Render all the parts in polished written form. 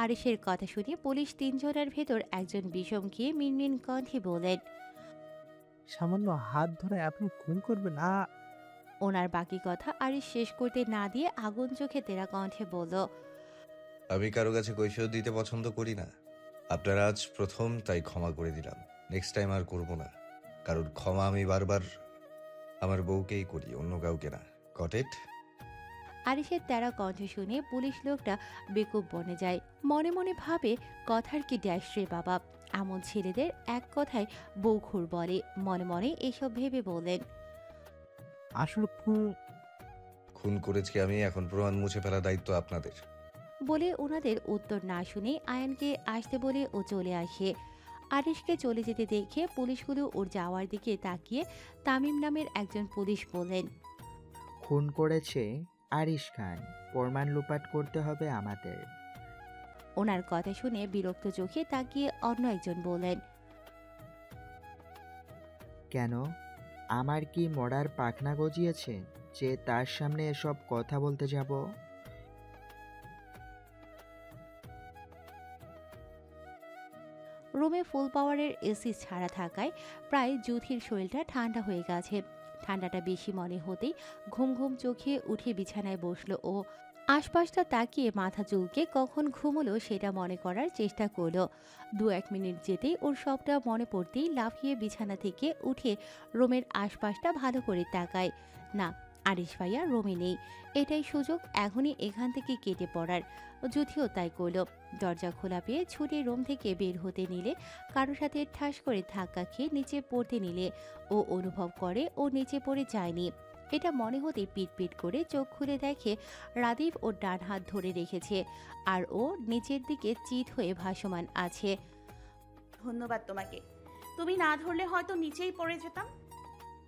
আরিশের কথা শুনে পুলিশ তিনজনের ভেতর একজন বিষম খেয়ে মিনমিন কণ্ঠে বলেন। সামান্য হাত ধরে আপনি খুন করবেন? ওনার বাকি কথা আরিশ শেষ করতে না দিয়ে আগুন চোখে তেরা কণ্ঠে বলল। আমি কারো কাছে কৈফিয়ত দিতে পছন্দ করি না। আপনারা আজ প্রথম, তাই ক্ষমা করে দিলাম। নেক্সট টাইম আর করব না। কারণ ক্ষমা আমি বারবার আমার বউকেই করি, অন্য কাউকে না। Got it? আরিশের তেরা কণ্ঠ শুনে পুলিশ লোকটা বেকুব বনে যায়। মনে মনে ভাবে, কথার কি ড্যাশ রে বাবা, এমন ছেলেদের এক কথায় বউখুর বলে। মনে মনে এসব ভেবে বলেন। আসলে খুন খুন করেছি আমি, এখন প্রমাণ মুছে ফেলার দায়িত্ব আপনাদের। বলে ওনাদের উত্তর না শুনে আয়ানকে আসতে বলে ও চলে আসে। আরিশকে চলে যেতে দেখে পুলিশগুলো ওর যাওয়ার দিকে তাকিয়ে তামিম নামের একজন পুলিশ বলেন। খুন করেছে আরিশ খান, প্রমাণ লুপাট করতে হবে আমাদের। ওনার কথা শুনে বিরক্ত চোখে তাকিয়ে অন্য একজন বলেন। কেন, আমার কি মরার পাখনা গজিয়েছে যে তার সামনে এসব কথা বলতে যাব? রুমে ফুল পাওয়ারের এসি ছাড়া থাকায় প্রায় জুথির শরীরটা ঠান্ডা হয়ে গেছে। ঠান্ডাটা বেশি মনে হতেই ঘুম ঘুম চোখে উঠে বিছানায় বসলো ও আশপাশটা তাকিয়ে মাথা চুলকে কখন ঘুমলো সেটা মনে করার চেষ্টা করলো। 2-1 মিনিট যেতেই ওর সবটা মনে পড়তেই লাফিয়ে বিছানা থেকে উঠে রুমের আশপাশটা ভালো করে তাকায়। না, আরিশ ভাইয়া রুমে নেই। এটাই সুযোগ এখনই এখান থেকে কেটে পড়ার। যুথিও তাই করল। দরজা খোলা পেয়ে ছুটে রুম থেকে বের হতে নিলে, কারোর সাথে ঠাস করে ধাক্কা খেয়ে নিচে পড়তে নিলে ও অনুভব করে ও নিচে পড়ে যায়নি। এটা মনে হতে পিট করে চোখ খুলে দেখে রাদীপ ওর ডান হাত ধরে রেখেছে আর ও নিচের দিকে চিত হয়ে ভাসমান আছে। ধন্যবাদ তোমাকে, তুমি না ধরলে হয়তো নিচেই পড়ে যেতাম।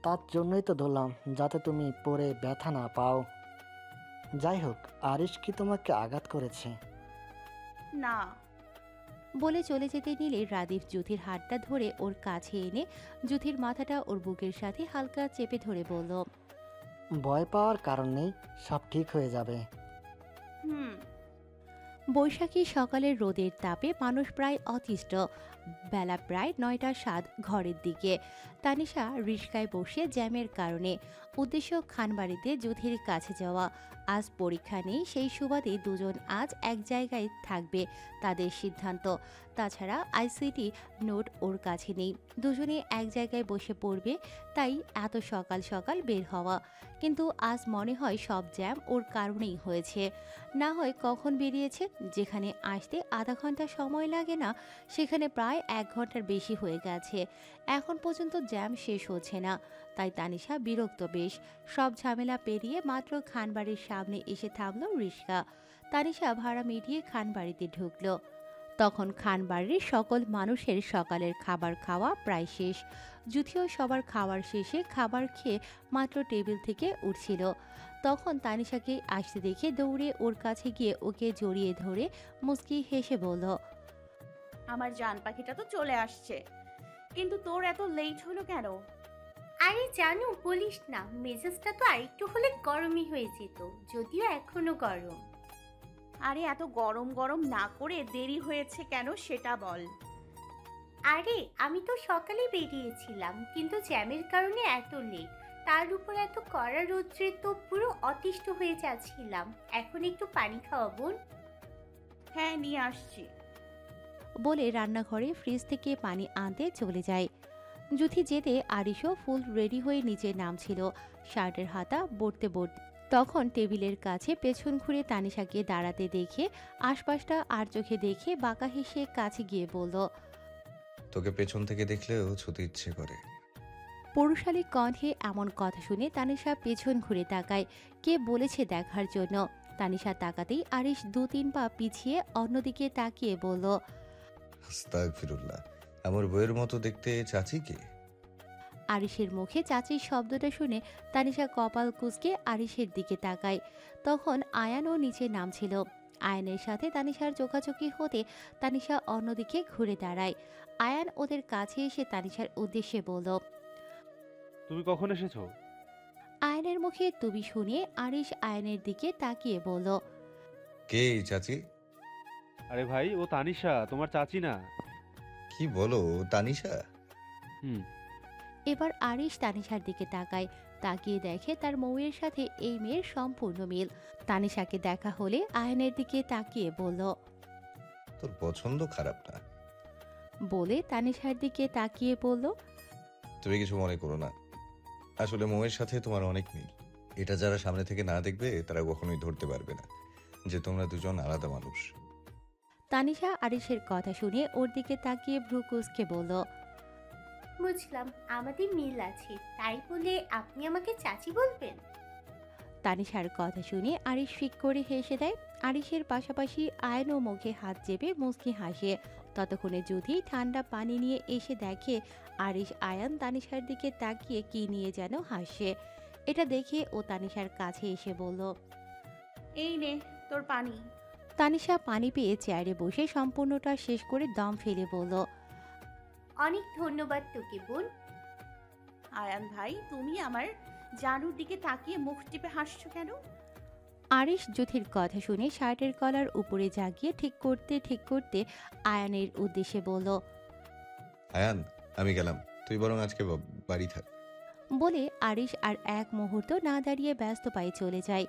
তার জন্যই তো ধরলাম, যাতে তুমি পরে ব্যথা না পাও। যাই হোক, আরিশ কি তোমাকে আঘাত করেছে? না। বলে চলে যেতে নিলে রাদীপ জ্যোতির হাতটা ধরে ওর কাছে এনে জ্যোতির মাথাটা ওর বুকের সাথে হালকা চেপে ধরে বলল। ভয় পাওয়ার কারণ নেই, সব ঠিক হয়ে যাবে। হুম। বৈশাখী সকালের রোদের তাপে মানুষ প্রায় অতিষ্ঠ। বেলা প্রায় 9টা 7 ঘরের দিকে। তানিশা রিস্কায় বসে জ্যামের কারণে। উদ্দেশ্য খানবাড়িতে জ্যোতির কাছে যাওয়া। আজ পরীক্ষা নেই, সেই সুবাদে দুজন আজ এক জায়গায় থাকবে তাদের সিদ্ধান্ত। তাছাড়া আইসিটি নোট ওর কাছে নেই। দুজনে এক জায়গায় বসে পড়বে, তাই এত সকাল সকাল বের হওয়া। কিন্তু আজ মনে হয় সব জ্যাম ওর কারণেই হয়েছে। না হয় কখন বেরিয়েছে, যেখানে আসতে আধা ঘন্টা সময় লাগে না সেখানে প্রায় 1 ঘন্টার বেশি হয়ে গেছে। এখন পর্যন্ত জ্যাম শেষ হচ্ছে না, তাই তানিশা বিরক্ত বেশ। সব ঝামেলা পেরিয়ে মাত্র খানবাড়ির সামনে এসে থামল রিস্কা। তানিশা ভাড়া মিটিয়ে খানবাড়িতে ঢুকলো। তখন খানবাড়ির সকল মানুষের সকালের খাবার খাওয়া প্রায় শেষ। যুথিও সবার খাওয়ার শেষে খাবার খেয়ে মাত্র টেবিল থেকে উঠছিল। তখন তানিশাকে আসতে দেখে দৌড়ে ওর কাছে গিয়ে ওকে জড়িয়ে ধরে মুচকি হেসে বলল। আমার জান পাখিটা তো চলে আসছে, কিন্তু তোর এত লেট হলো কেন? আরে জানো, বলিস না, মেজাজটা তো আরেকটু হলে গরমই হয়ে যেত, যদিও এখনো গরম। আরে এত গরম গরম না করে দেরি হয়েছে কেন সেটা বল। আরে আমি তো সকালে বেরিয়েছিলাম, কিন্তু জ্যামের কারণে এত লেট। তার উপর এত কড়া রৌদ্রে তো পুরো অতিষ্ঠ হয়ে যাচ্ছিলাম। এখন একটু পানি খাওয়াবো? হ্যাঁ, নিয়ে আসছি। বলে রান্নাঘরে ফ্রিজ থেকে পানি আনতে চলে যায়। যুথি যেতে আরিশও ফুল রেডি হয়ে নিচে নামছিল, শার্টের হাতা বড়তে বড়তে। তখন টেবিলের কাছে পেছন ঘুরে তানিশাকে দাঁড়াতে দেখে আশপাশটা আর চোখে দেখে বাঁকা হেসে কাছে গিয়ে বলল। তোকে পেছন থেকে দেখলেও ছুতে ইচ্ছে করে। পৌরুষালী কণ্ঠে এমন কথা শুনে তানিশা পেছন ঘুরে তাকায়, কে বলেছে দেখার জন্য। তানিশা তাকাতেই আরিশ 2-3 পা পিছিয়ে অন্যদিকে তাকিয়ে বলল। আস্তাগফিরুল্লাহ, আমার বইয়ের মতো দেখতে চাচিকে? আরিশের মুখে চাচির শব্দটা শুনে তানিশা কপাল কুঁচকে আরিশের দিকে তাকায়। তখন আয়ানও নিচে নামছিল। আয়ানের সাথে তানিশার চোখাচোখি হতে তানিশা অন্যদিকে ঘুরে দাঁড়ায়। আয়ান ওদের কাছে এসে তানিশার উদ্দেশ্যে বলল। তুমি কখন এসেছো? আয়ানের মুখে তুমি শুনে আরিশ আয়ানের দিকে তাকিয়ে বলল। কে চাচি? আরে ভাই, ও তানিশা, তোমার চাচি না? কি বলো, তানিশা? হুম। এবার আরিশ তানিশার দিকে তাকায়, তাকিয়ে দেখে তার মৌয়ের সাথে এই মেয়ের সম্পূর্ণ মিল। তানিশাকে দেখা হলে আয়নের দিকে তাকিয়ে বলল, তোর পছন্দ খারাপ না। বলে তানিশার দিকে তাকিয়ে বলল, তুমি কিছু মনে করো না, আসলে মৌয়ের সাথে তোমার অনেক মিল। এটা যারা সামনে থেকে না দেখবে তারা কখনোই ধরতে পারবে না যে তোমরা দুজন আলাদা মানুষ। তানিশা আরিশের কথা শুনে ওর দিকে তাকিয়ে ভ্রু কুঁচকে বলল, বুঝলাম, আমাদের মিল আছে, তাই বলে আপনি আমাকে চাচি বলবেন? তানিশার কথা শুনে আরিশ ফিক করে হেসে দেয়। আরিশের পাশাপাশি আয়নও মুখে হাত চেপে মুচকি হাসে। ততক্ষণে যুথি ঠান্ডা পানি নিয়ে এসে দেখে আরিশ আয়ান তানিশার দিকে তাকিয়ে কি নিয়ে যেন হাসে। এটা দেখে ও তানিশার কাছে এসে বলল, এই নে তোর পানি। তানিশা পানি পেয়ে চেয়ারে বসে সম্পূর্ণটা শেষ করে দম ফেলে বলল, অনেক ধন্যবাদ তোকে বোন। আয়ান ভাই, তুমি আমার জানুর দিকে তাকিয়ে মুখ টিপে হাসছো কেন? আরিশ যুথির কথা শুনে শার্টের কলার উপরে জাগিয়ে ঠিক করতে আয়ানের উদ্দেশ্যে বলল, আয়ান, আমি গেলাম, তুই বরং আজকে বাড়ি থাক। বলে আরিশ আর এক মুহূর্ত না দাঁড়িয়ে ব্যস্ত পায়ে চলে যায়।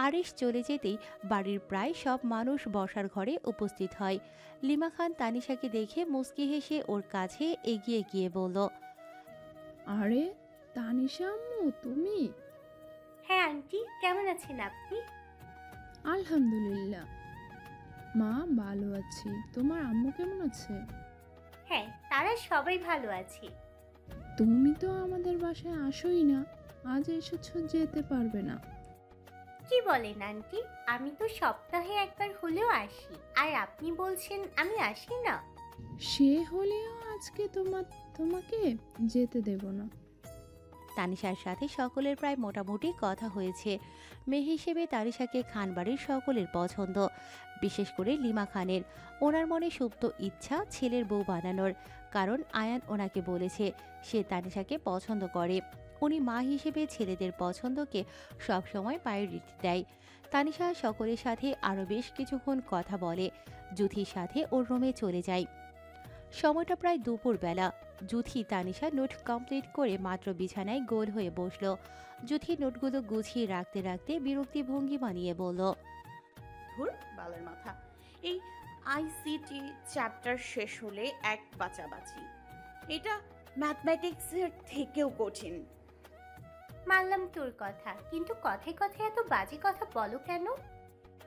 আরিশ চলে যেতেই বাড়ির প্রায় সব মানুষ বসার ঘরে উপস্থিত হয়। লিমা খান তানিশাকে দেখে মুচকি হেসে ওর কাছে এগিয়ে গিয়ে বলল, আরে তানিশা আম্মু, তুমি? হ্যাঁ আন্টি, কেমন আছেন আপনি? আলহামদুলিল্লাহ মা, ভালো আছি। তোমার আম্মু কেমন আছে? হ্যাঁ, তারা সবাই ভালো আছে। তুমি তো আমাদের বাসায় আসোই না, আজ এসেছো, যেতে পারবে না? কি বলেন আন্টি, আমি তো সপ্তাহে একবার হলেও আসি, আর আপনি বলছেন আমি আসি না? সে হলেও আজকে তোমাকে যেতে দেব না। তানিশার সাথে সকলের প্রায় মোটামুটি কথা হয়েছে। মেয়ে হিসেবে তানিশাকে খানবাড়ির সকলের পছন্দ, বিশেষ করে লিমা খানের। ওনার মনে সুপ্ত ইচ্ছা ছেলের বউ বানানোর, কারণ আয়ান ওনাকে বলেছে সে তানিশাকে পছন্দ করে। উনি মা হিসেবে ছেলেদের পছন্দকে সবসময় প্রায়োরিটি দেয়। তানিশা সকলের সাথে আরও বেশ কিছুক্ষণ কথা বলে, যুথির সাথে ওর রুমে চলে যায়। সময়টা প্রায় দুপুরবেলা। যুথি তানিশা নোট কমপ্লিট করে মাত্র বিছানায় গোল হয়ে বসলো। যুথি নোটগুলো গুছিয়ে রাখতে রাখতে বিরক্তি ভঙ্গি বানিয়ে বলল, ধুর বালের মাথা, এই আইসিটি চ্যাপ্টার শেষ হলে এক বাঁচাবাচি। এটা ম্যাথমেটিক্সের থেকেও কঠিন। মানলাম তোর কথা, কিন্তু কথায় কথায় এত বাজে কথা বলো কেন?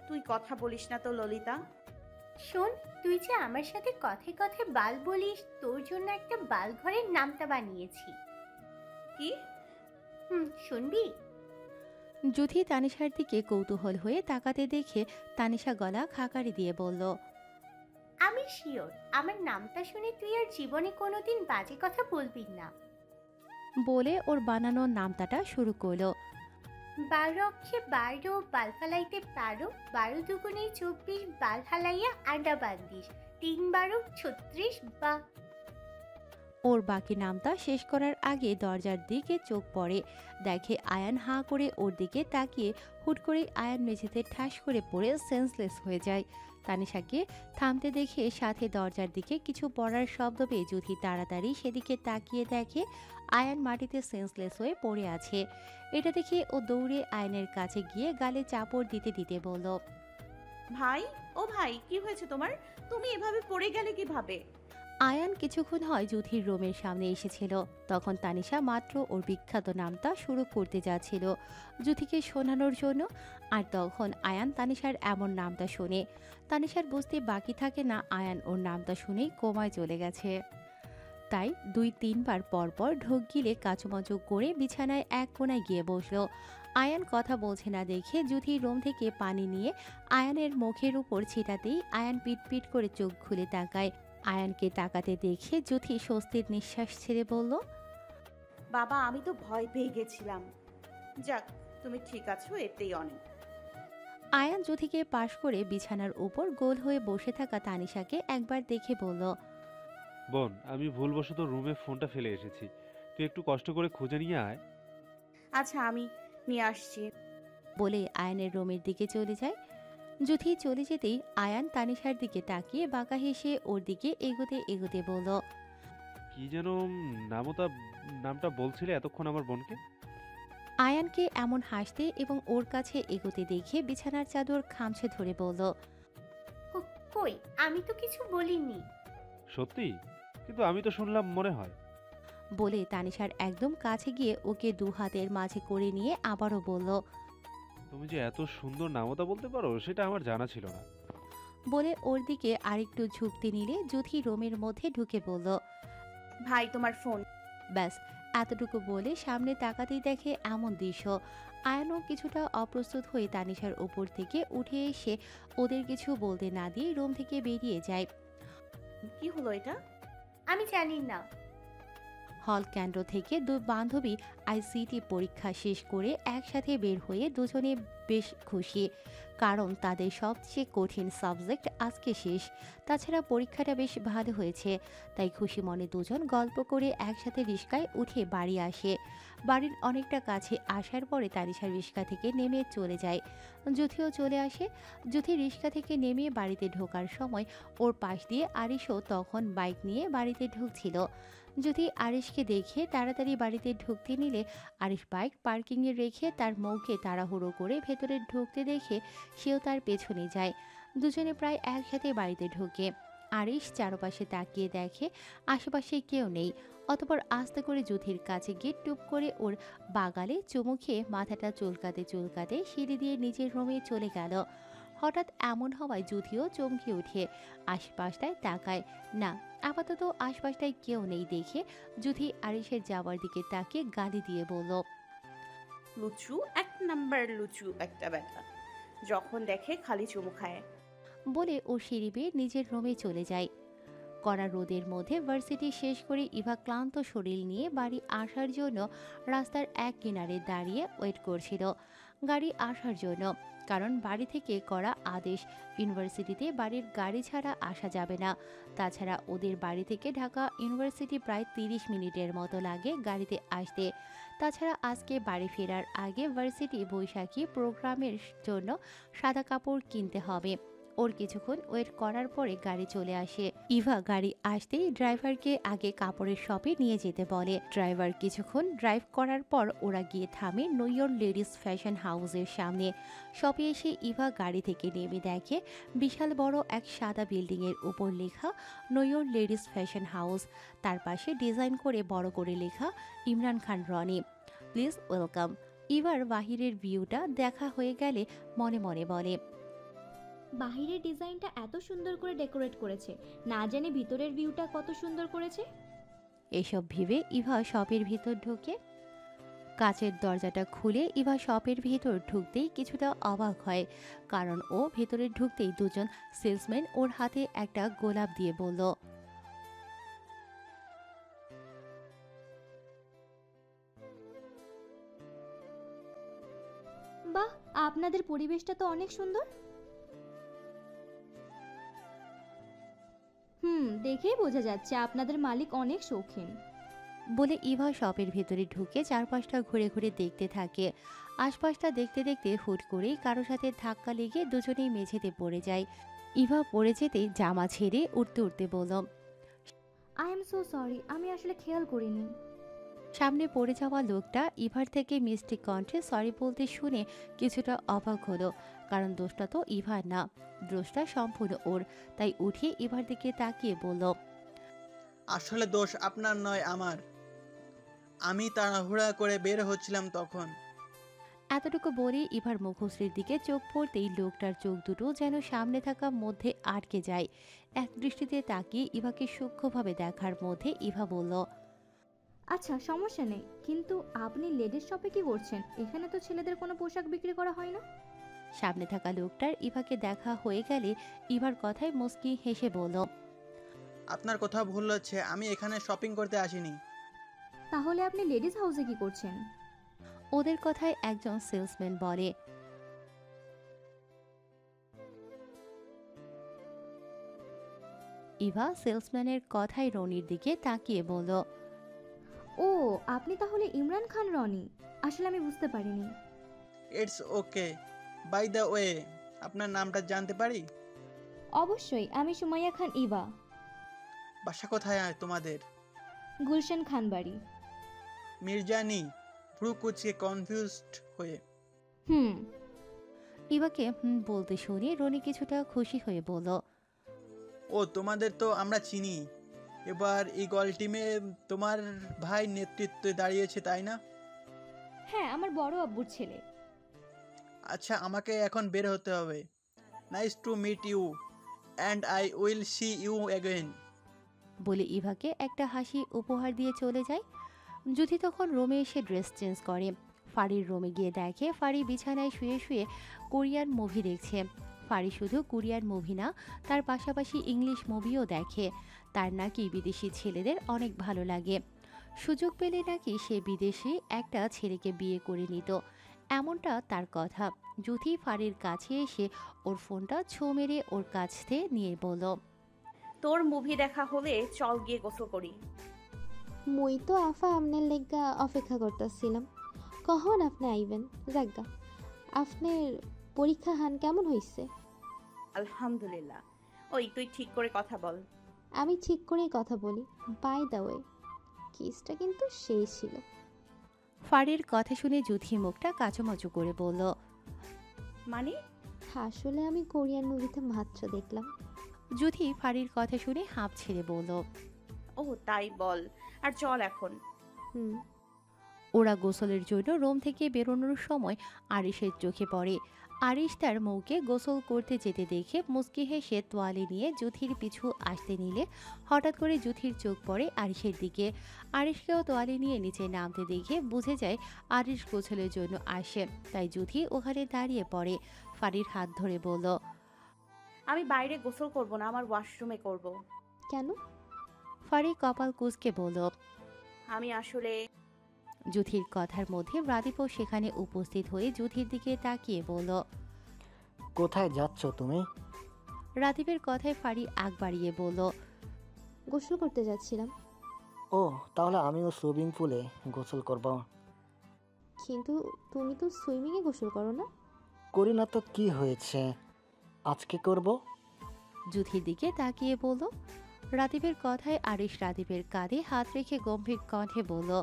তুই কথা বলিস না তো ললিতা। শোন, তুই যে আমার সাথে কথায় কথায় বাল বলিস, তোর জন্য একটা বাল ঘরের নামটা বানিয়েছি। কি? শুনবি? যুথি তানিশার দিকে কৌতূহল হয়ে তাকাতে দেখে তানিশা গলা খাকারি দিয়ে বলল, আমি শিওর আমার নামটা শুনে তুই আর জীবনে কোনোদিন বাজে কথা বলবি না। বলে ওর বানানো নামতাটা শুরু করলো। 12 অক্ষে 12 বাল ফালাইতে পারো, 12 দুগুণে 24 বাল ফালাইয়া আড্ডা বান্দিস, 3 12 36 বা। ওর বাকি নামটা শেষ করার আগে দরজার দিকে চোখ পড়ে, দেখে আয়ান হাঁ করে ওর দিকে তাকিয়ে। হুট করে আয়ান মেঝেতে ঠাস করে পড়ে সেন্সলেস হয়ে যায়। তানিশাকে থামতে দেখে সাথে দরজার দিকে কিছু পড়ার শব্দ পেয়ে যুথি তাড়াতাড়ি সেদিকে তাকিয়ে দেখে আয়ান মাটিতে সেন্সলেস হয়ে পড়ে আছে। এটা দেখে ও দৌড়ে আয়ানের কাছে গিয়ে গালে চাপড় দিতে দিতে বলল, ভাই, ও ভাই, কি হয়েছে তোমার? তুমি এভাবে পড়ে গেলে কিভাবে? আয়ান কিছুক্ষণ হয় যুথির রুমের সামনে এসেছিল। তখন তানিশা মাত্র ওর বিখ্যাত নামটা শুরু করতে যাচ্ছিল যুথিকে শোনানোর জন্য। আর তখন আয়ান তানিশার এমন নামটা শুনে। তানিশার বুঝতে বাকি থাকে না আয়ান ওর নামটা শুনেই কোমায় চলে গেছে। তাই 2-3 বার পরপর ঢোক গিলে কাচুমাচু করে বিছানায় এক কোণায় গিয়ে বসলো। আয়ান কথা বলছে না দেখে যুথি রুম থেকে পানি নিয়ে আয়ানের মুখের উপর ছিটাতেই আয়ান পিটপিট করে চোখ খুলে তাকায়। আয়ানকে তাকাতে দেখে যুথি স্বস্তির নিঃশ্বাস ছেড়ে বলল, বাবা, আমি তো ভয় পেয়ে গেছিলাম। যাক, তুমি ঠিক আছো, এতেই অনেক। আয়ান যুথিকে পাশ করে বিছানার উপর গোল হয়ে বসে থাকা তানিশাকে একবার দেখে বলল, বোন, আমি ভুলবশত রুমে ফোনটা ফেলে এসেছি, তুই একটু কষ্ট করে খুঁজে নিয়ে আয়। আচ্ছা, আমি নিয়ে আসছি। বলে আয়ানের রুমের দিকে চলে যায়। যুথি চলে যেতেই আয়ান তানিশার দিকে তাকিয়ে বাঁকা হেসে ওর দিকে এগোতে এগোতে বলল, কি যেন নামতা নামটা বলছিলে এতক্ষণ আমার বোনকে? আয়ানকে এমন হাসতে এবং ওর কাছে এগোতে দেখে বিছানার চাদর খামছে ধরে বলল, কই, আমি তো কিছু বলিনি। সত্যি? কিন্তু আমি তো শুনলাম মনে হয়। বলে তানিশার একদম কাছে গিয়ে ওকে দু হাতের মাঝে করে নিয়ে আবারও বলল, তুমি যে এত সুন্দর নামতা বলতে পারো সেটা আমার জানা ছিল না। বলে ওর দিকে আরেকটু ঝুঁকতে নিলে যুথি রুমের মধ্যে ঢুকে বলল, ভাই তোমার ফোন। ব্যাস এতটুকু বলে সামনে তাকাতেই দেখে এমন দৃশ্য। আয়ানও কিছুটা অপ্রস্তুত হয়ে তানিশার উপর থেকে উঠে এসে ওদের কিছু বলতে না দিয়ে রুম থেকে বেরিয়ে যায়। কি হলো এটা? আমি জানি না। হল কেন্দ্র থেকে দুই বান্ধবী আইসিটি পরীক্ষা শেষ করে একসাথে বের হয়ে দুজনে বেশ খুশি, কারণ তাদের সবচেয়ে কঠিন সাবজেক্ট আজকে শেষ। তাছাড়া পরীক্ষাটা বেশ ভালো হয়েছে, তাই খুশি মনে দুজন গল্প করে একসাথে রিস্কায় উঠে বাড়ি আসে। বাড়ির অনেকটা কাছে আসার পরে তানিশা রিস্কা থেকে নেমে চলে যায়। যুথিও চলে আসে। যুথি রিস্কা থেকে নেমে বাড়িতে ঢোকার সময় ওর পাশ দিয়ে আরিশও তখন বাইক নিয়ে বাড়িতে ঢুকছিল। যদি আরিশকে দেখে তাড়াতাড়ি বাড়িতে ঢুকতে নিলে আরিশ বাইক পার্কিংয়ে রেখে তার মৌকে তাড়াহুড়ো করে ভেতরে ঢুকতে দেখে সেও তার পেছনে যায়। দুজনে প্রায় একসাথে বাড়িতে ঢোকে। আরিশ চারপাশে তাকিয়ে দেখে আশেপাশে কেউ নেই। অতপর আস্তে করে যুথির কাছে গিয়ে টুপ করে ওর বাগালে চুমু খেয়ে মাথাটা চুলকাতে চুলকাতে সিঁড়ি দিয়ে নিজের রুমে চলে গেল। হঠাৎ এমন হওয়ায় যুথিও চমকে উঠে আশপাশটায় তাকায়। না, আপাতত আশপাশটায় কেউ নেই দেখে যুথি আরিশের যাওয়ার দিকে তাকিয়ে গালি দিয়ে বলল, লুচু, এক নাম্বার লুচু একটা ব্যাটা, যখন দেখে খালি চুমু খায়। বলে ও সিঁড়ি বেয়ে নিজের রুমে চলে যায়। কড়া রোদের মধ্যে ভার্সিটি শেষ করে ইভা ক্লান্ত শরীর নিয়ে বাড়ি আসার জন্য রাস্তার এক কিনারে দাঁড়িয়ে ওয়েট করছিল গাড়ি আসার জন্য, কারণ বাড়ি থেকে করা আদেশ ইউনিভার্সিটিতে বাড়ির গাড়ি ছাড়া আসা যাবে না। তাছাড়া ওদের বাড়ি থেকে ঢাকা ইউনিভার্সিটি প্রায় 30 মিনিটের মতো লাগে গাড়িতে আসতে। তাছাড়া আজকে বাড়ি ফেরার আগে ভার্সিটি বৈশাখী প্রোগ্রামের জন্য সাদা কাপড় কিনতে হবে। ওর কিছুক্ষণ ওয়েট করার পরে গাড়ি চলে আসে। ইভা গাড়ি আসতেই ড্রাইভারকে আগে কাপড়ের শপে নিয়ে যেতে বলে। ড্রাইভার কিছুক্ষণ ড্রাইভ করার পর ওরা গিয়ে থামে নৈয়র লেডিস ফ্যাশন হাউসের সামনে। শপে এসে ইভা গাড়ি থেকে নেমে দেখে বিশাল বড় এক সাদা বিল্ডিংয়ের উপর লেখা নৈয়র লেডিস ফ্যাশন হাউস। তার পাশে ডিজাইন করে বড় করে লেখা ইমরান খান রনি, প্লিজ ওয়েলকাম। ইভার বাহিরের ভিউটা দেখা হয়ে গেলে মনে মনে বলে, বাহিরের ডিজাইনটা এত সুন্দর করে ডেকোরেট করেছে, না জানি ভিতরের ভিউটা কত সুন্দর করেছে। এসব ভেবে ইভা শপের ভিতর ঢোকে। কাচের দরজাটা খুলে ইভা শপের ভিতর ঢুকতেই কিছুটা অবাক হয়, কারণ ও ভেতরে ঢুকতেই দুজন সেলসম্যান ওর হাতে একটা গোলাপ দিয়ে বলল, বাহ, আপনাদের পরিবেশটা তো অনেক সুন্দর। দেখেই বোঝা যাচ্ছে আপনাদের মালিক অনেক শৌখিন। বলে ইভা শপের ভেতরে ঢুকে চারপাশটা ঘুরে ঘুরে দেখতে থাকে। আশপাশটা দেখতে দেখতে হুট করেই কারো সাথে ধাক্কা লেগে দুজনেই মেঝেতে পড়ে যায়। ইভা পড়ে যেতেই জামা ছেড়ে উঠতে উঠতে বলল, আই এম সো সরি, আমি আসলে খেয়াল করিনি। সামনে পড়ে যাওয়া লোকটা ইভার থেকে মিষ্টি কণ্ঠে সরি বলতে শুনে কিছুটা অবাক হলো, কারণ দোষটা তো ইভার না, দোষটা সম্পূর্ণ ওর। তাই উঠে ইভার দিকে তাকিয়ে বলল, আসলে দোষ আপনার নয় আমার, আমি তাড়াহুড়া করে বের হচ্ছিলাম তখন। এতটুকু বলে ইভার মুখশ্রীর দিকে চোখ পড়তেই লোকটার চোখ দুটো যেন সামনে থাকা মধ্যে আটকে যায়। এক দৃষ্টিতে তাকিয়ে ইভাকে সূক্ষ্মভাবে দেখার মধ্যে ইভা বলল, আচ্ছা সমস্যা নেই, কিন্তু আপনি লেডিস শপে কি করছেন? এখানে তো ছেলেদের কোনো পোশাক বিক্রি করা হয় না। সামনে থাকা লোকটার ইভাকে দেখা হয়ে গেলে ইভার কথায় মুস্কি হেসে বলল, আপনার কথা ভুল হচ্ছে, আমি এখানে শপিং করতে আসিনি। তাহলে আপনি লেডিস হাউসে কি করছেন? ওদের কথায় একজন সেলসম্যান বলে। ইভা সেলসম্যানের কথায় রনির দিকে তাকিয়ে বলল, ও, আপনি তাহলে ইমরান খান রনি। আসলে আমি বুঝতে পারিনি। It's okay, by the way, আপনার নামটা জানতে পারি? অবশ্যই, আমি সুমাইয়া খান ইভা। বাসা কোথায় তোমাদের? গুলশান খানবাড়ি। মির্জানি ভ্রু কুচকে কনফিউজড হয়ে। হুম। ইভাকে বলতে শুনে রনি কিছুটা খুশি হয়ে বলল, ও তোমাদের তো আমরা চিনি। এবার ইগল টিমে তোমার ভাই নেতৃত্বে দাঁড়িয়েছে, তাই না? হ্যাঁ, আমার বড় আব্বুর ছেলে। আচ্ছা, আমাকে এখন বের হতে হবে। Nice to meet you and I will see you again. বলে ইভাকে একটা হাসি উপহার দিয়ে চলে যায়। জুথি তখন রুমে এসে ড্রেস চেঞ্জ করে। ফারির রুমে গিয়ে দেখে ফারি বিছানায় শুয়ে শুয়ে কোরিয়ান মুভি দেখছে। ফারি শুধু কোরিয়ান মুভি না, তার পাশাপাশি ইংলিশ মুভিও দেখে। তার নাকি বিদেশি ছেলেদের অনেক ভালো লাগে। সুযোগ পেলে নাকি সে বিদেশি একটা ছেলেকে বিয়ে করে নিত, এমনটা তার কথা। জুথি ফারির কাছে এসে ওর ফোনটা ছো মেরে ওর কাছ থেকে নিয়ে বলল, তোর মুভি দেখা হলে চল গিয়ে গোসল করি। মুই তো আফা আপনার লেগা অপেক্ষা করতেছিলাম, কখন আপনি আইবেন? জাগা, আপনার পরীক্ষা হান কেমন হয়েছে? আলহামদুলিল্লাহ। ওই তুই ঠিক করে কথা বল। আমি ঠিক করেই কথা বলি। বাই দ্য ওয়ে, কেসটা কিন্তু সেই ছিল। ফারির কথা শুনে জুথি মুখটা কাচুমাচু করে বলল, মানে? আসলে আমি কোরিয়ান মুভিতে মাত্র দেখলাম। জুথি ফারির কথা শুনে হাঁপ ছেড়ে বলল, ও তাই বল, আর চল এখন। হুম। ওরা গোসলের জন্য রুম থেকে বেরোনোর সময় আরিশের চোখে পড়ে। আরিশ তার মৌকে গোসল করতে যেতে দেখে মুচকি হেসে তোয়ালে নিয়ে জুথির পিছু আসতে নিলে হঠাৎ করে জুথির চোখ পড়ে আরিশের দিকে। আরিশকেও তোয়ালে নিয়ে নিচে নামতে দেখে বুঝে যায় আরিশ গোসলের জন্য আসে, তাই জুথি ওখানে দাঁড়িয়ে পড়ে। ফারির হাত ধরে বলল, আমি বাইরে গোসল করব না, আমার ওয়াশরুমে করব। কেন? ফারি কপাল কুঁচকে বলল, আমি আসলে। জুথির কথার মধ্যে রাদীপও সেখানে উপস্থিত হয়ে জুথির দিকে তাকিয়ে বলল, কোথায় যাচ্ছ তুমি? রাদীপের কথায় ফারি আগ বাড়িয়ে বলল, গোসল করতে যাচ্ছিলাম। ও, তাহলে আমিও সুইমিং পুলে গোসল করব। কিন্তু তুমি তো সুইমিংয়ে গোসল করো না। করি না তো কি হয়েছে, আজকে করব। জুথির দিকে তাকিয়ে বলল। রাদীপের কথায় আরিশ রাদীপের কাঁধে হাত রেখে গম্ভীর কণ্ঠে বলল,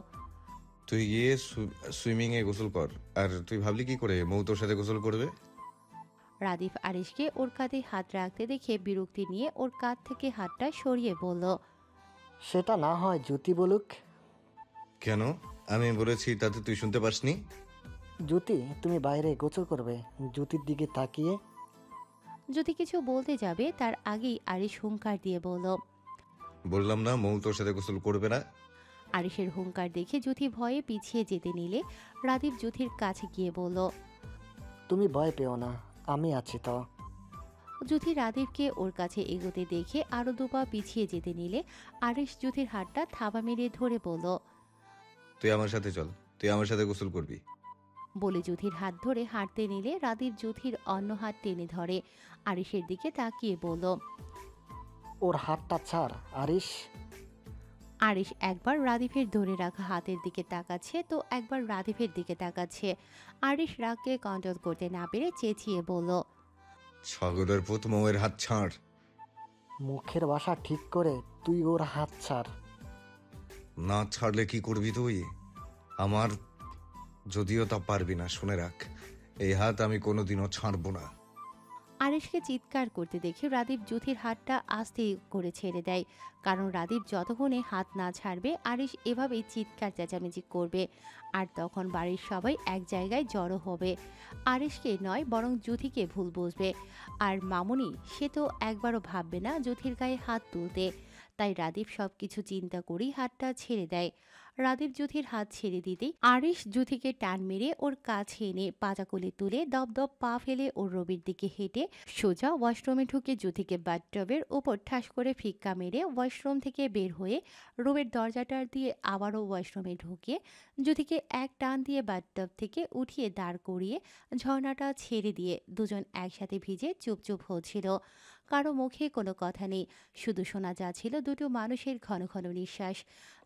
তুই গিয়ে সুইমিং এ গোসল কর। আর তুই ভাবলি কি করে মৌ তোর সাথে গোসল করবে? রাদীপ আরিশকে ওর কাঁধে হাত রাখতে দেখে বিরক্তি নিয়ে ওর কাঁধ থেকে হাতটা সরিয়ে বলল, সেটা না হয় জ্যোতি বলুক। কেন? আমি বলেছি তাতে তুই শুনতে পাসনি? জ্যোতি, তুমি বাইরে গোসল করবে। জ্যোতির দিকে তাকিয়ে। যদি কিছু বলতে যাবে তার আগেই আরিশ হুঙ্কার দিয়ে বলল, বললাম না মৌ তোর সাথে গোসল করবে না। আরিশের হুঙ্কার দেখে জুথি ভয়ে পিছিয়ে যেতে নিলে রাদীপ জুথির কাছে গিয়ে বলল, তুমি ভয় পেও না, আমি আছি তো। জুথি রাদীপকে ওর কাছে এগোতে দেখে আরো দুপা পিছিয়ে যেতে নিলে আরিশ জুথির হাতটা থাবা মেরে ধরে বলল, তুই আমার সাথে চল, তুই আমার সাথে গোসল করবি। বলে জুথির হাত ধরে হাঁটতে নিলে রাদীপ জুথির অন্য হাত টেনে ধরে। আরিশের দিকে তাকিয়ে বলল, ওর হাতটা ছাড় আরিশ। আরিশ একবার রাদীপের ধরে রাখা হাতের দিকে তাকাচ্ছে তো একবার রাদীপের দিকে তাকাচ্ছে। আরিশ রাগকে কন্ট্রোল করতে না পেরে চেঁচিয়ে বলল, ছাগলের পুত, মৌয়ের হাত ছাড়। মুখের ভাষা ঠিক করে তুই ওর হাত ছাড়। না ছাড়লে কি করবি তুই? আমার যদিও তা পারবি না, শুনে রাখ, এই হাত আমি কোনোদিনও ছাড়বো না। আরিশকে চিৎকার করতে দেখে রাদীপ জুথির হাতটা আস্তে করে ছেড়ে দেয়, কারণ রাদীপ যতক্ষণে হাত না ছাড়বে আরিশ এভাবেই চিৎকার চেঁচামেচি করবে, আর তখন বাড়ির সবাই এক জায়গায় জড়ো হবে। আরিশকে নয় বরং জুথিকে ভুল বুঝবে। আর মামুনি সে তো একবারও ভাববে না জুথির গায়ে হাত তুলতে, তাই রাদীপ সব কিছু চিন্তা করেই হাতটা ছেড়ে দেয়। রাদীপ জুথির হাত ছেড়ে দিতেই আরিশ জুথিকে টান মেরে ওর কাছে এনে পাজাকুলি তুলে দপদপ পা ফেলে ওর রবির দিকে হেঁটে সোজা ওয়াশরুমে ঢুকে জুথিকে বাথটবের উপর ঠাস করে ফিক্কা মেরে ওয়াশরুম থেকে বের হয়ে রুমের দরজাটা দিয়ে আবারও ওয়াশরুমে ঢুকে জুথিকে এক টান দিয়ে বাথটব থেকে উঠিয়ে দাঁড় করিয়ে ঝর্ণাটা ছেড়ে দিয়ে দুজন একসাথে ভিজে চুপচুপ হচ্ছিল। কারো মুখে কোনো কথা নেই, শুধু শোনা যাচ্ছিল দুটো মানুষের ঘন ঘন নিঃশ্বাস।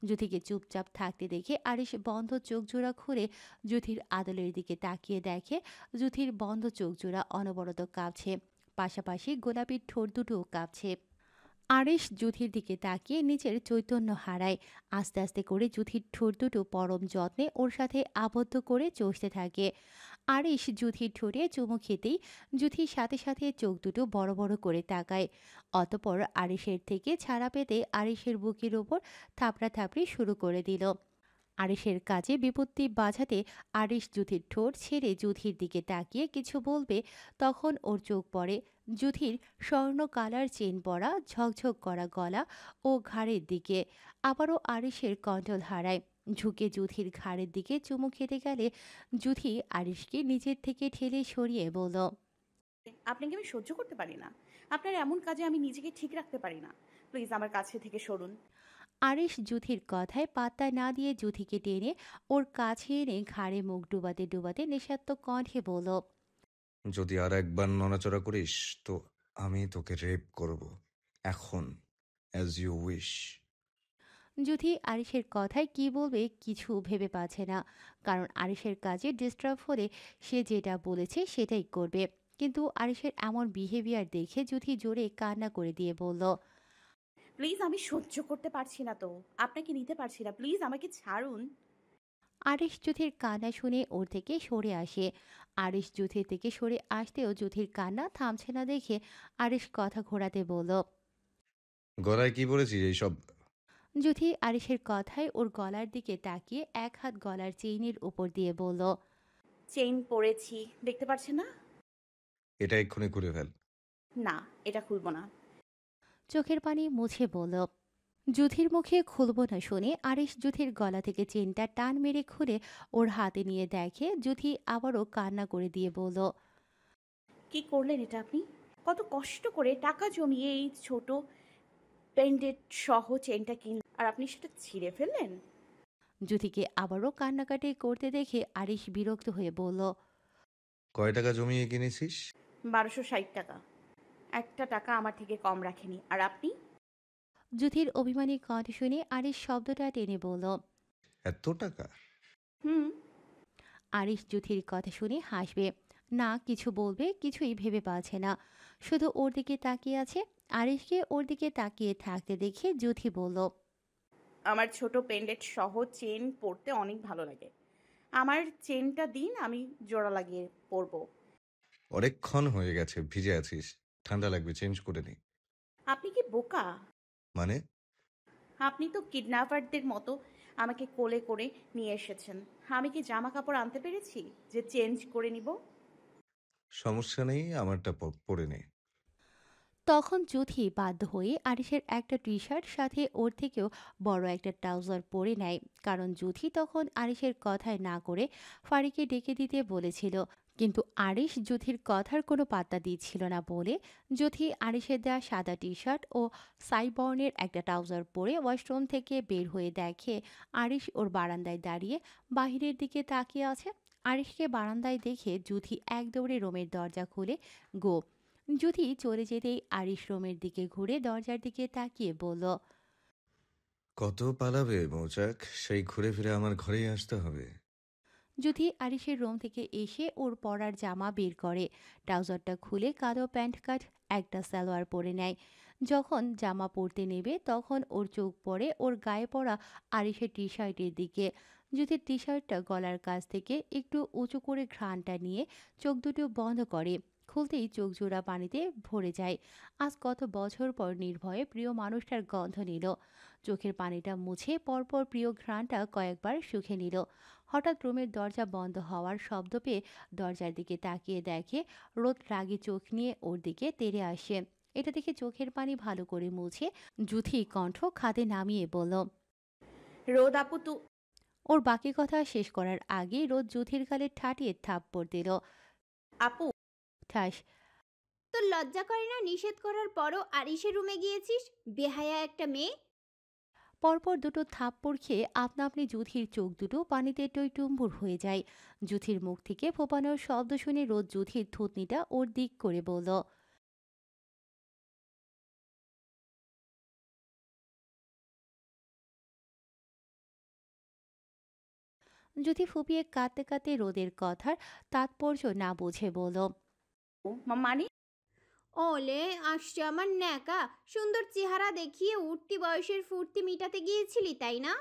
জুথিকে চুপচাপ থাকতে দেখে আরিশ বন্ধ চোখ জোড়া খুলে জুথির আদলের দিকে তাকিয়ে দেখে জুথির বন্ধ চোখ জোড়া অনবরত কাঁপছে, পাশাপাশি গোলাপি ঠোঁট দুটোও কাঁপছে। আরিশ জুথির দিকে তাকিয়ে নিজের চৈতন্য হারায়। আস্তে আস্তে করে জুথির ঠোঁট দুটো পরম যত্নে ওর সাথে আবদ্ধ করে চষতে থাকে। আরিশ জুথির ঠোঁটে চুমু খেতেই জুথির সাথে সাথে চোখ দুটো বড় বড় করে তাকায়। অতপর আরিশের থেকে ছাড়া পেতে আরিশের বুকের ওপর থাপড়া থাপড়ি শুরু করে দিল। আরিশের কাজে বিপত্তি বাঝাতে আরিশ জুথির ঠোঁট ছেড়ে জুথির দিকে তাকিয়ে কিছু বলবে, তখন ওর চোখ পড়ে জুথির স্বর্ণ কালার চেন পরা ঝকঝক করা গলা ও ঘাড়ের দিকে। আবারও আরিশের কন্ট্রোল হারায়। ঝুঁকে জুথির ঘাড়ের দিকে চুমু খেতে গেলে জুথি আরিশকে নিজের থেকে ঠেলে সরিয়ে বলল, আপনাকে আমি সহ্য করতে পারি না। আপনার এমন কাজে আমি নিজেকে ঠিক রাখতে পারি না। প্লিজ আমার কাছে থেকে সরুন। আরিশ জুথির কথায় পাত্তা না দিয়ে জুথিকে টেনে ওর কাছে এনে ঘাড়ে মুখ ডুবাতে ডুবাতে নেশাত্মক কণ্ঠে বলল, যদি আর একবার নড়াচড়া করিস তো আমি তোকে রেপ করব এখন, অ্যাজ ইউ উইশ। জুথি আরিশের কথায় কি বলবে কিছু ভেবে পাচ্ছে না, কারণ আরিশের কাজে ডিস্টার্ব হলে সে যেটা বলেছে সেটাই করবে। কিন্তু আরিশের এমন বিহেভিয়ার দেখে জুথি জোরে কান্না করে দিয়ে বলল, প্লিজ আমি সহ্য করতে পারছি না তো, আপনাকে নিতে পারছি না, প্লিজ আমাকে ছাড়ুন। আরিশ জুথির কান্না শুনে ওর থেকে সরে আসে। আরিশ জুথির থেকে সরে আসতেও জুথির কান্না থামছে না দেখে আরিশ কথা ঘোরাতে বলল। গলায় কি পড়েছিস এইসব? জুথি আরিশের কথায় ওর গলার দিকে তাকিয়ে এক হাত গলার চেইনের উপর দিয়ে বলল, চেইন পরেছি, দেখতে পাচ্ছেন না? এটা এক্ষুনি খুলে ফেল। না, এটা খুলবো না। চোখের পানি মুছে বলল। জুথির মুখে খুলব না শুনে আরিশ জুথির গলা থেকে চেনটা টান মেরে খুলে ওর হাতে নিয়ে দেখে জুথি আবারও কান্না করে দিয়ে বলল, কি করলেন এটা আপনি? কত কষ্ট করে টাকা জমিয়ে এই ছোট পেন্ডেন্ট সহ চেনটা কিনলেন, আর আপনি সেটা ছিঁড়ে ফেললেন? জুথিকে আবারও কান্নাকাটি করতে দেখে আরিশ বিরক্ত হয়ে বলল, কয় টাকা জমিয়ে কিনেছিস? 1260 টাকা। একটা টাকা আমার থেকে কম রাখেনি। আর আপনি? জুথির অভিমানী কণ্ঠ শুনে আরিশ শব্দটা টেনে বলল, এত টাকা? হুম। আরিশ জুথির কথা শুনে হাসবে না কিছু বলবে কিছুই ভেবে পাচ্ছে না, শুধু ওর দিকে তাকিয়ে আছে। আরিশকে ওর দিকে তাকিয়ে থাকতে দেখে জুথি বলল, আমার ছোট পেন্ডেন্ট সহ চেন পরতে অনেক ভালো লাগে। আমার চেনটা দিন, আমি জোড়া লাগিয়ে পরবো। অনেকক্ষণ হয়ে গেছে, ভিজে আছিস, ঠান্ডা লাগবে, চেঞ্জ করে নি। আপনি কি বোকা? মানে? আপনি তো কিডন্যাপারদের মতো আমাকে কোলে করে নিয়ে এসেছেন। আমি কি জামা কাপড় আনতে পেরেছি যে চেঞ্জ করে নিব? সমস্যা নেই, আমারটা পরে নে। তখন জুথি বাধ্য হয়ে আরিশের একটা টি শার্ট সাথে ওর থেকেও বড় একটা ট্রাউজার পরে নেয়, কারণ জুথি তখন আরিশের কথায় না করে ফারিকে ডেকে দিতে বলেছিল। কিন্তু আরিশ জুথির কথার কোনো পাত্তা দিচ্ছিল না বলে জুথি আরিশের দেওয়া সাদা টি শার্ট ও সাইবর্নের একটা ট্রাউজার পরে ওয়াশরুম থেকে বের হয়ে দেখে আরিশ ওর বারান্দায় দাঁড়িয়ে বাহিরের দিকে তাকিয়ে আছে। আরিশকে বারান্দায় দেখে জুথি এক দৌড়ে রুমের দরজা খুলে গো। জুথি চলে যেতেই আরিশ রুমের দিকে ঘুরে দরজার দিকে তাকিয়ে বলল, কত পালাবে মৌচাক, সেই ঘুরে ফিরে আমার ঘরেই আসতে হবে। জুথি আরিশের রুম থেকে এসে ওর পরার জামা বের করে, ট্রাউজারটা খুলে কালো প্যান্ট কাট একটা সালোয়ার পরে নেয়। যখন জামা পরতে নেবে তখন ওর চোখ পড়ে ওর গায়ে পড়া আরিশের টি শার্টের দিকে। জুথির টি শার্টটা গলার কাছ থেকে একটু উঁচু করে ঘ্রাণটা নিয়ে চোখ দুটো বন্ধ করে, খুলতেই চোখ জোড়া পানিতে ভরে যায়। আজ কত বছর পর নির্ভয়ে প্রিয় মানুষটার গন্ধ নিল। চোখের পানিটা মুছে পরপর প্রিয় ঘ্রাণটা কয়েকবার শুষে নিল। হঠাৎ রুমের দরজা বন্ধ হওয়ার শব্দ পেয়ে দরজার দিকে তাকিয়ে দেখে রোদ রাগী চোখ নিয়ে ওর দিকে তেড়ে আসে। এটা দেখে চোখের পানি ভালো করে মুছে জুথি কণ্ঠ খাদে নামিয়ে বলল, রোদ আপু তো। ওর বাকি কথা শেষ করার আগেই রোদ জুথির গালে ঠাটিয়ে থাপ্পড় দিল। আপু। ঠাস। তোর লজ্জা করে না নিষেধ করার পরও আরিশের রুমে গিয়েছিস? বেহায়া একটা মেয়ে। পরপর দুটো থাপ্পড় খেয়ে আপনা আপনি জুথির চোখ দুটো পানিতে টইটুম্বুর হয়ে যায়। জুথির মুখ থেকে ফোপানোর শব্দ শুনে রোদ জুথির থুতনিটা ওর দিক করে বলল, জ্যোতি ফুপিয়ে কাঁদতে কাঁদতে রোদের কথার তাৎপর্য না বুঝে বলল, মানে ওলে আসছে আমার ন্যাকা, সুন্দর চেহারা দেখিয়ে উঠতি বয়সের ফুর্তি মিটাতে গিয়েছিলি তাই না?